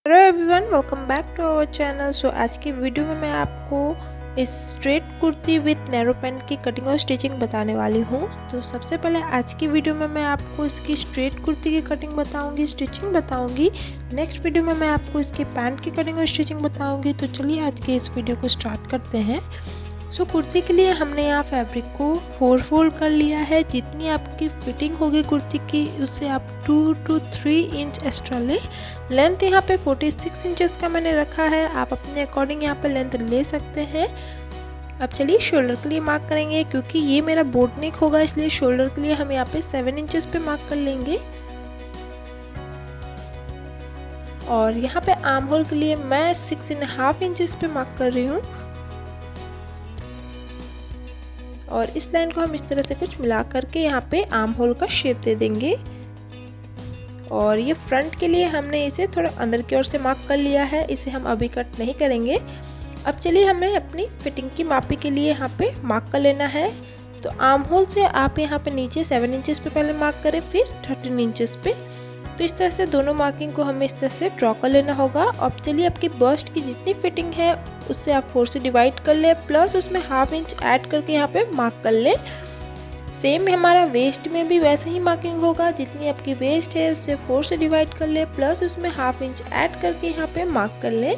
Hello everyone, welcome back to our channel. So आज की video में मैं आपको इस straight kurti with narrow pant की कटिंग और स्टिचिंग बताने वाली हूँ। तो सबसे पहले आज की वीडियो में मैं आपको इसकी स्ट्रेट कुर्ती की कटिंग बताऊँगी, स्टिचिंग बताऊँगी। नेक्स्ट वीडियो में मैं आपको इसके पैंट की कटिंग और स्टिचिंग बताऊँगी। तो चलिए आज के इस वीडियो को स्टार्ट करते हैं। सो कुर्ती के लिए हमने यहाँ फैब्रिक को 4 फोल्ड कर लिया है। जितनी आपकी फिटिंग होगी कुर्ती की उससे आप 2 to 3 इंच एक्स्ट्रा लें। लेंथ यहाँ पे 46 इंचेस का मैंने रखा है। आप अपने अकॉर्डिंग यहाँ पे लेंथ ले सकते हैं। अब चलिए शोल्डर के लिए मार्क करेंगे। क्योंकि ये मेरा बोट नेक होगा इसलिए शोल्डर के लिए हम यहाँ पे 7 इंचेस पे मार्क कर लेंगे। और यहाँ पे आर्म होल के लिए मैं 6.5 इंचेस पे मार्क कर रही हूँ। और इस लाइन को हम इस तरह से कुछ मिला करके यहाँ पे आर्म होल का शेप दे देंगे। और ये फ्रंट के लिए हमने इसे थोड़ा अंदर की ओर से मार्क कर लिया है। इसे हम अभी कट नहीं करेंगे। अब चलिए हमें अपनी फिटिंग की मापी के लिए यहाँ पे मार्क कर लेना है। तो आर्म होल से आप यहाँ पे नीचे 7 इंचेस पे पहले मार्क करें, फिर 13 इंचेस पे। तो इस तरह से दोनों मार्किंग को हमें इस तरह से ड्रॉ कर लेना होगा। अब चलिए आपकी बस्ट की जितनी फिटिंग है उससे आप 4 से डिवाइड कर लें, प्लस उसमें ½ इंच ऐड करके यहाँ पे मार्क कर लें। सेम हमारा वेस्ट में भी वैसे ही मार्किंग होगा। जितनी आपकी वेस्ट है उससे 4 से डिवाइड कर लें, प्लस उसमें ½ इंच ऐड करके यहाँ पे मार्क कर लें।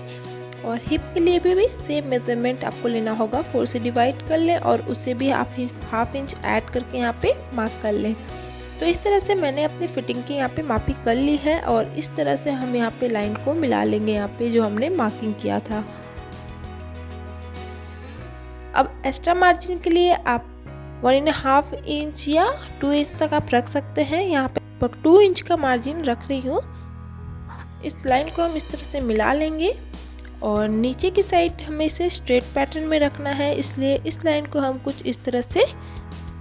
और हिप के लिए भी सेम मेजरमेंट आपको लेना होगा। 4 से डिवाइड कर लें और उसे भी आप ½ इंच ऐड करके यहाँ पे मार्क कर लें। तो इस तरह से मैंने अपनी फिटिंग की यहाँ पे मापी कर ली है। और इस तरह से हम यहाँ पे लाइन को मिला लेंगे यहाँ पे जो हमने मार्किंग किया था। अब एक्स्ट्रा मार्जिन के लिए आप 1.5 इंच या 2 इंच तक आप रख सकते हैं। यहाँ पे 2 इंच का मार्जिन रख रही हूँ। इस लाइन को हम इस तरह से मिला लेंगे। और नीचे की साइड हमें इसे स्ट्रेट पैटर्न में रखना है, इसलिए इस लाइन को हम कुछ इस तरह से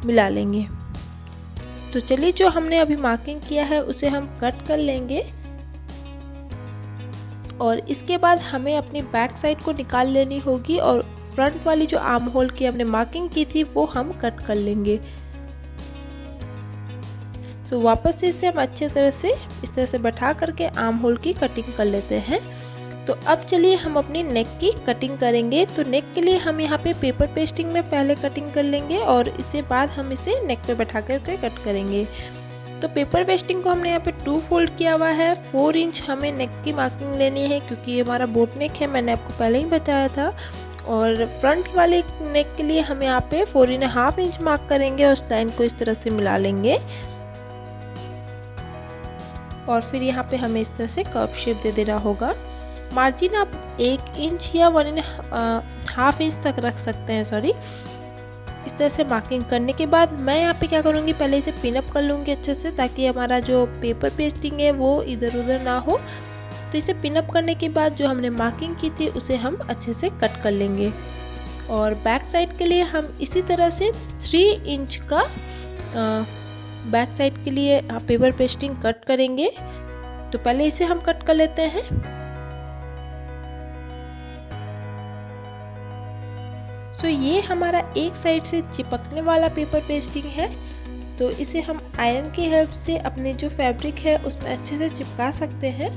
मिला लेंगे। तो चलिए जो हमने अभी मार्किंग किया है उसे हम कट कर लेंगे। और इसके बाद हमें अपनी बैक साइड को निकाल लेनी होगी और फ्रंट वाली जो आर्म होल की हमने मार्किंग की थी वो हम कट कर लेंगे। सो वापस से इसे हम अच्छे तरह से इस तरह से बैठा करके आर्म होल की कटिंग कर लेते हैं। तो अब चलिए हम अपनी नेक की कटिंग करेंगे। तो नेक के लिए हम यहाँ पे पेपर पेस्टिंग में पहले कटिंग कर लेंगे और इसके बाद हम इसे नेक पे बैठा करके कट करेंगे। तो पेपर पेस्टिंग को हमने यहाँ पे 2 फोल्ड किया हुआ है। 4 इंच हमें नेक की मार्किंग लेनी है क्योंकि ये हमारा बोट नेक है, मैंने आपको पहले ही बताया था। और फ्रंट वाले नेक के लिए हम यहाँ पे 4.5 इंच मार्क करेंगे और उस लाइन को इस तरह से मिला लेंगे। और फिर यहाँ पे हमें इस तरह से कर्व शेप दे देना होगा। मार्जिन आप 1 इंच या 1.5 इंच तक रख सकते हैं। सॉरी, इस तरह से मार्किंग करने के बाद मैं यहाँ पे क्या करूँगी, पहले इसे पिन अप कर लूँगी अच्छे से, ताकि हमारा जो पेपर पेस्टिंग है वो इधर उधर ना हो। तो इसे पिन अप करने के बाद जो हमने मार्किंग की थी उसे हम अच्छे से कट कर लेंगे। और बैक साइड के लिए हम इसी तरह से 3 इंच का बैक साइड के लिए पेपर पेस्टिंग कट करेंगे। तो पहले इसे हम कट कर लेते हैं। तो ये हमारा एक साइड से चिपकने वाला पेपर पेस्टिंग है। तो इसे हम आयरन की हेल्प से अपने जो फैब्रिक है उसमें अच्छे से चिपका सकते हैं।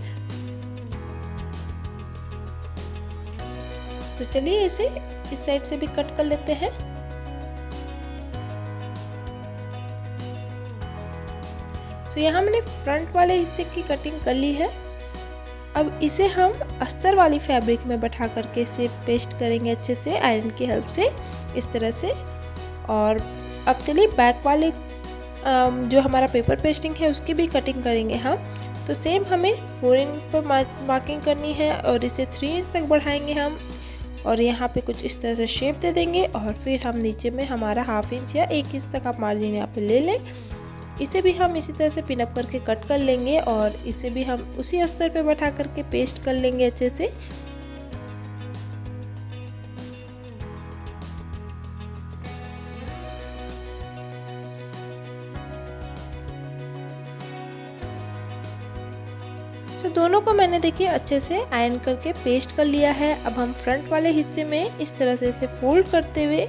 तो चलिए इसे इस साइड से भी कट कर लेते हैं। तो यहाँ हमने फ्रंट वाले हिस्से की कटिंग कर ली है। अब इसे हम अस्तर वाली फैब्रिक में बैठा करके इसे पेस्ट करेंगे अच्छे से आयरन की हेल्प से इस तरह से। और अब चलिए बैक वाले जो हमारा पेपर पेस्टिंग है उसकी भी कटिंग करेंगे हम। तो सेम हमें 4 इंच पर मार्किंग करनी है और इसे 3 इंच तक बढ़ाएंगे हम। और यहाँ पे कुछ इस तरह से शेप दे देंगे और फिर हम नीचे में हमारा ½ इंच या 1 इंच तक आप मार्जिन यहाँ पे ले लें। इसे भी हम इसी तरह से पिन अप करके कट कर लेंगे और इसे भी हम उसी अस्तर पे बैठा करके पेस्ट कर लेंगे अच्छे से। तो दोनों को मैंने देखिए अच्छे से आयरन करके पेस्ट कर लिया है। अब हम फ्रंट वाले हिस्से में इस तरह से इसे फोल्ड करते हुए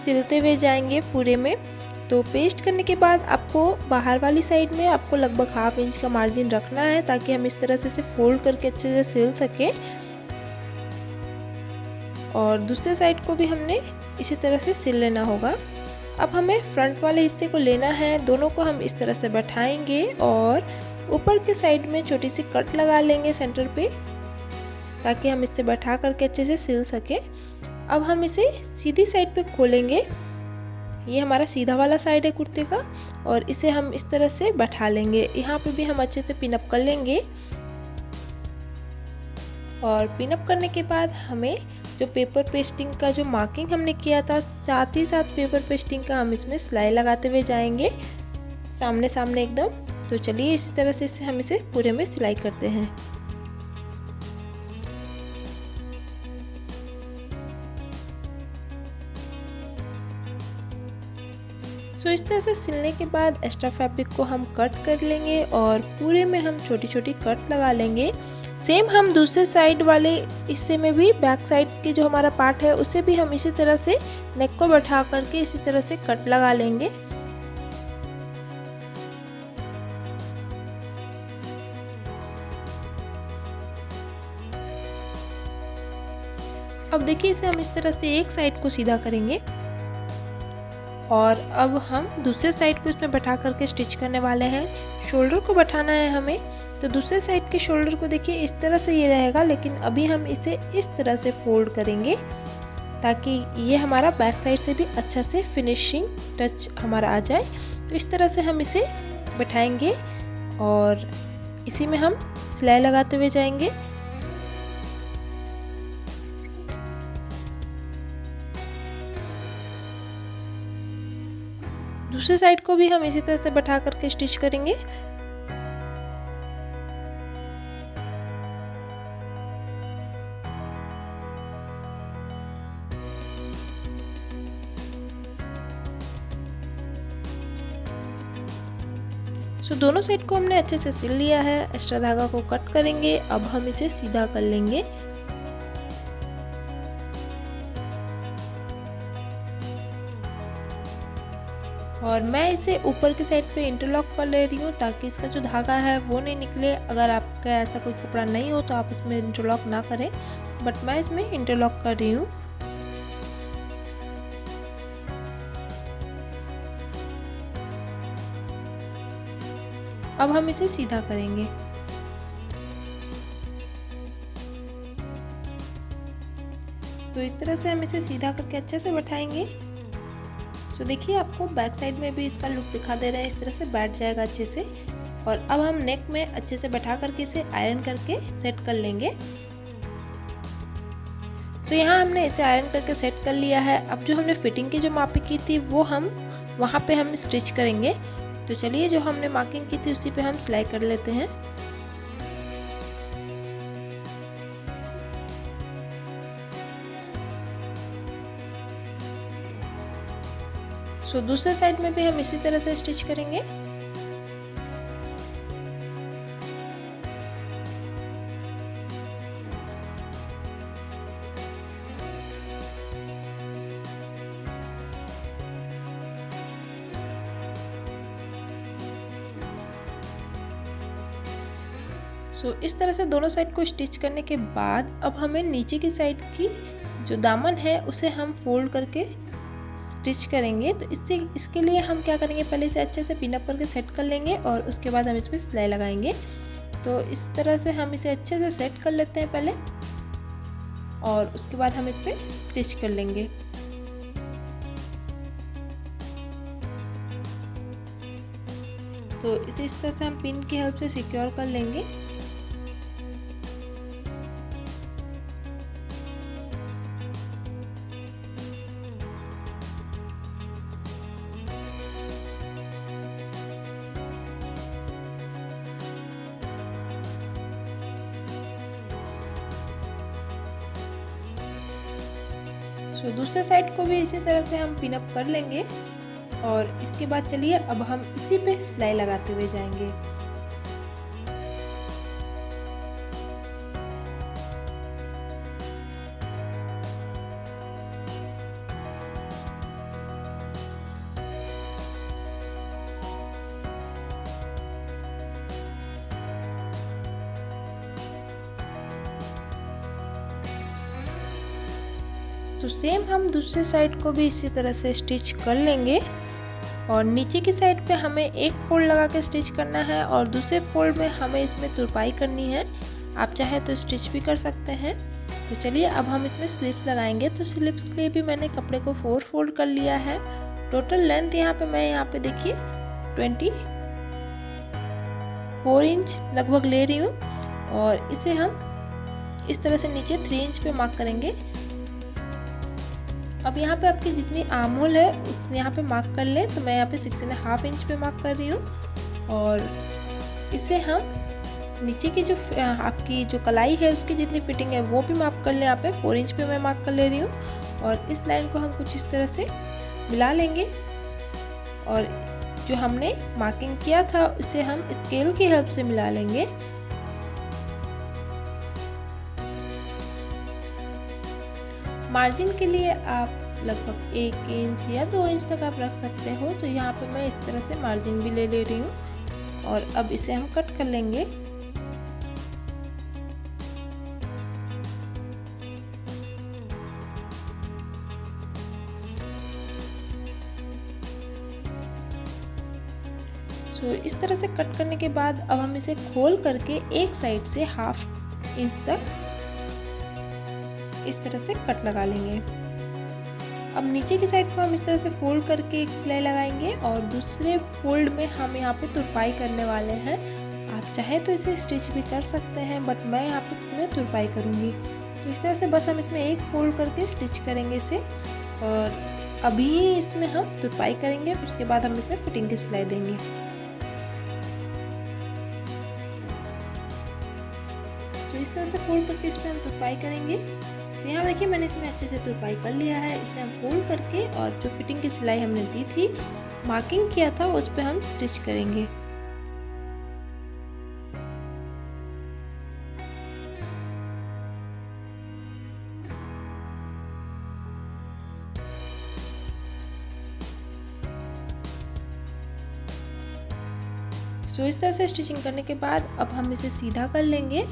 सिलते हुए जाएंगे पूरे में। तो पेस्ट करने के बाद आपको बाहर वाली साइड में आपको लगभग 1/2 इंच का मार्जिन रखना है, ताकि हम इस तरह से इसे फोल्ड करके अच्छे से सिल सकें। और दूसरे साइड को भी हमने इसी तरह से सिल लेना होगा। अब हमें फ्रंट वाले हिस्से को लेना है, दोनों को हम इस तरह से बैठाएंगे और ऊपर के साइड में छोटी सी कट लगा लेंगे सेंटर पे, ताकि हम इसे बैठा करके अच्छे से सिल सके। अब हम इसे सीधी साइड पे खोलेंगे, ये हमारा सीधा वाला साइड है कुर्ते का, और इसे हम इस तरह से बैठा लेंगे। यहाँ पे भी हम अच्छे से पिन अप कर लेंगे। और पिन अप करने के बाद हमें जो पेपर पेस्टिंग का जो मार्किंग हमने किया था, साथ ही साथ पेपर पेस्टिंग का हम इसमें सिलाई लगाते हुए जाएंगे, सामने सामने एकदम। तो चलिए इसी तरह से हम इसे पूरे में सिलाई करते हैं। सो इस तरह से सिलने के बाद एक्स्ट्रा फैब्रिक को हम कट कर लेंगे और पूरे में हम छोटी छोटी कट लगा लेंगे। सेम हम दूसरे साइड वाले हिस्से में भी, बैक साइड के जो हमारा पार्ट है उसे भी हम इसी तरह से नेक को बैठा करके इसी तरह से कट लगा लेंगे। अब देखिए इसे हम इस तरह से एक साइड को सीधा करेंगे और अब हम दूसरे साइड को इसमें बैठा करके स्टिच करने वाले हैं। शोल्डर को बैठाना है हमें, तो दूसरे साइड के शोल्डर को देखिए इस तरह से ये रहेगा, लेकिन अभी हम इसे इस तरह से फोल्ड करेंगे ताकि ये हमारा बैक साइड से भी अच्छा से फिनिशिंग टच हमारा आ जाए। तो इस तरह से हम इसे बैठाएंगे और इसी में हम सिलाई लगाते हुए जाएंगे। दूसरे साइड को भी हम इसी तरह से बैठा करके स्टिच करेंगे। सो दोनों साइड को हमने अच्छे से सिल लिया है। एक्स्ट्रा धागा को कट करेंगे। अब हम इसे सीधा कर लेंगे। और मैं इसे ऊपर की साइड पे इंटरलॉक कर ले रही हूँ ताकि इसका जो धागा है वो नहीं निकले। अगर आपका ऐसा कोई कपड़ा नहीं हो तो आप इसमें इंटरलॉक ना करें, बट मैं इसमें इंटरलॉक कर रही हूँ। अब हम इसे सीधा करेंगे। तो इस तरह से हम इसे सीधा करके अच्छे से बैठाएंगे। तो देखिए आपको बैक साइड में भी इसका लुक दिखा दे रहा है, इस तरह से बैठ जाएगा अच्छे से। और अब हम नेक में अच्छे से बैठा करके इसे आयरन करके सेट कर लेंगे। तो यहाँ हमने इसे आयरन करके सेट कर लिया है। अब जो हमने फिटिंग की जो मापी की थी वो हम वहाँ पे हम स्टिच करेंगे। तो चलिए जो हमने मार्किंग की थी उसी पे हम सिलाई कर लेते हैं। सो दूसरे साइड में भी हम इसी तरह से स्टिच करेंगे। सो इस तरह से दोनों साइड को स्टिच करने के बाद अब हमें नीचे की साइड की जो दामन है उसे हम फोल्ड करके स्टिच करेंगे। तो इसके लिए हम क्या करेंगे, पहले इसे अच्छे से पिन अप करके सेट कर लेंगे और उसके बाद हम इस पर सिलाई लगाएंगे। तो इस तरह से हम इसे अच्छे से सेट कर लेते हैं पहले, और उसके बाद हम इस पर स्टिच कर लेंगे। तो इसे इस तरह से हम पिन की हेल्प से सिक्योर कर लेंगे। सो दूसरे साइड को भी इसी तरह से हम पिन अप कर लेंगे और इसके बाद चलिए अब हम इसी पे सिलाई लगाते हुए जाएंगे। तो सेम हम दूसरे साइड को भी इसी तरह से स्टिच कर लेंगे। और नीचे की साइड पे हमें एक फोल्ड लगा के स्टिच करना है और दूसरे फोल्ड में हमें इसमें तुरपाई करनी है। आप चाहे तो स्टिच भी कर सकते हैं। तो चलिए अब हम इसमें स्लिप्स लगाएंगे। तो स्लिप्स के लिए भी मैंने कपड़े को 4 फोल्ड कर लिया है। टोटल लेंथ यहाँ पे देखिए 24 इंच लगभग ले रही हूँ और इसे हम इस तरह से नीचे 3 इंच पे मार्क करेंगे। अब यहाँ पे आपकी जितनी आर्म होल है उतनी यहाँ पे मार्क कर ले। तो मैं यहाँ पे 6.5 इंच पे मार्क कर रही हूँ और इसे हम नीचे की जो आपकी जो कलाई है उसकी जितनी फिटिंग है वो भी मार्क कर ले। यहाँ पे 4 इंच पे मैं मार्क कर ले रही हूँ और इस लाइन को हम कुछ इस तरह से मिला लेंगे और जो हमने मार्किंग किया था उसे हम स्केल की हेल्प से मिला लेंगे। मार्जिन के लिए आप लगभग 1 इंच या 2 इंच तक आप रख सकते हो। तो यहाँ पे मैं इस तरह से मार्जिन भी ले रही हूँ और अब इसे हम कट कर लेंगे। तो इस तरह से कट करने के बाद अब हम इसे खोल करके एक साइड से 1/2 इंच तक इस तरह से कट लगा लेंगे। अब नीचे की साइड को हम इस तरह से फोल्ड करके एक सिलाई लगाएंगे और दूसरे फोल्ड में हम यहाँ पे तुरपाई करने वाले हैं। आप चाहे तो इसे स्टिच भी कर सकते हैं बट मैं यहाँ पे तुरपाई करूँगी। तो इस तरह से बस हम इसमें एक फोल्ड करके स्टिच करेंगे इसे और अभी इसमें हम तुरपाई करेंगे। उसके बाद हम इसमें फिटिंग की सिलाई देंगे। तो इस तरह से फोल्ड करके इस पर हम तुरपाई करेंगे। तो यहाँ देखिए मैंने इसमें अच्छे से तुरपाई कर लिया है। इसे हम फोल्ड करके और जो फिटिंग की सिलाई हमने दी थी मार्किंग किया था उस पर हम स्टिच करेंगे। तो इस तरह से स्टिचिंग करने के बाद अब हम इसे सीधा कर लेंगे।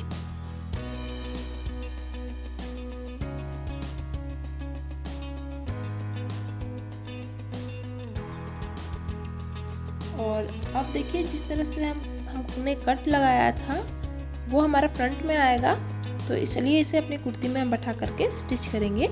और अब देखिए जिस तरह से हमने कट लगाया था वो हमारा फ्रंट में आएगा। तो इसलिए इसे अपनी कुर्ती में हम बैठा करके स्टिच करेंगे।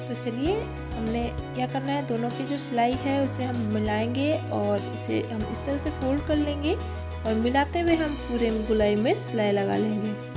तो चलिए हमने क्या करना है, दोनों की जो सिलाई है उसे हम मिलाएंगे और इसे हम इस तरह से फोल्ड कर लेंगे और मिलाते हुए हम पूरे गोलाई में सिलाई लगा लेंगे।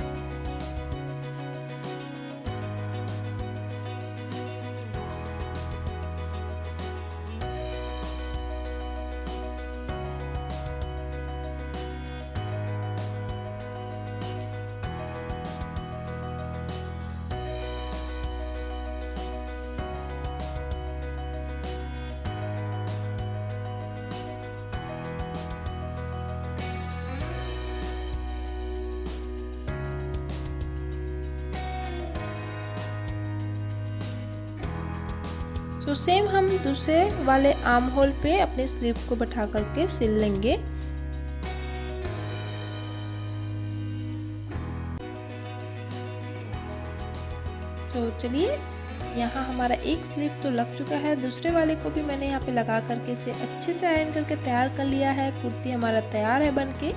तो सेम हम दूसरे वाले आर्म होल पे अपने स्लीव को बैठा करके सिल लेंगे। तो चलिए यहाँ हमारा एक स्लीव तो लग चुका है, दूसरे वाले को भी मैंने यहाँ पे लगा करके इसे अच्छे से आयरन करके तैयार कर लिया है। कुर्ती हमारा तैयार है बनके।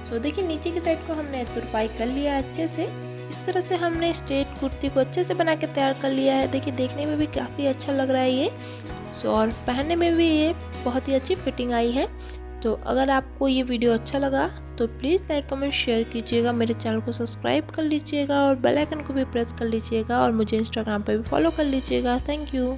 सो देखिए नीचे की साइड को हमने तुरपाई कर लिया अच्छे से। इस तरह से हमने स्ट्रेट कुर्ती को अच्छे से बना के तैयार कर लिया है। देखिए देखने में भी काफ़ी अच्छा लग रहा है ये। सो और पहनने में भी ये बहुत ही अच्छी फिटिंग आई है। तो अगर आपको ये वीडियो अच्छा लगा तो प्लीज़ लाइक कमेंट शेयर कीजिएगा, मेरे चैनल को सब्सक्राइब कर लीजिएगा और बेल आइकन को भी प्रेस कर लीजिएगा और मुझे इंस्टाग्राम पर भी फॉलो कर लीजिएगा। Thank you.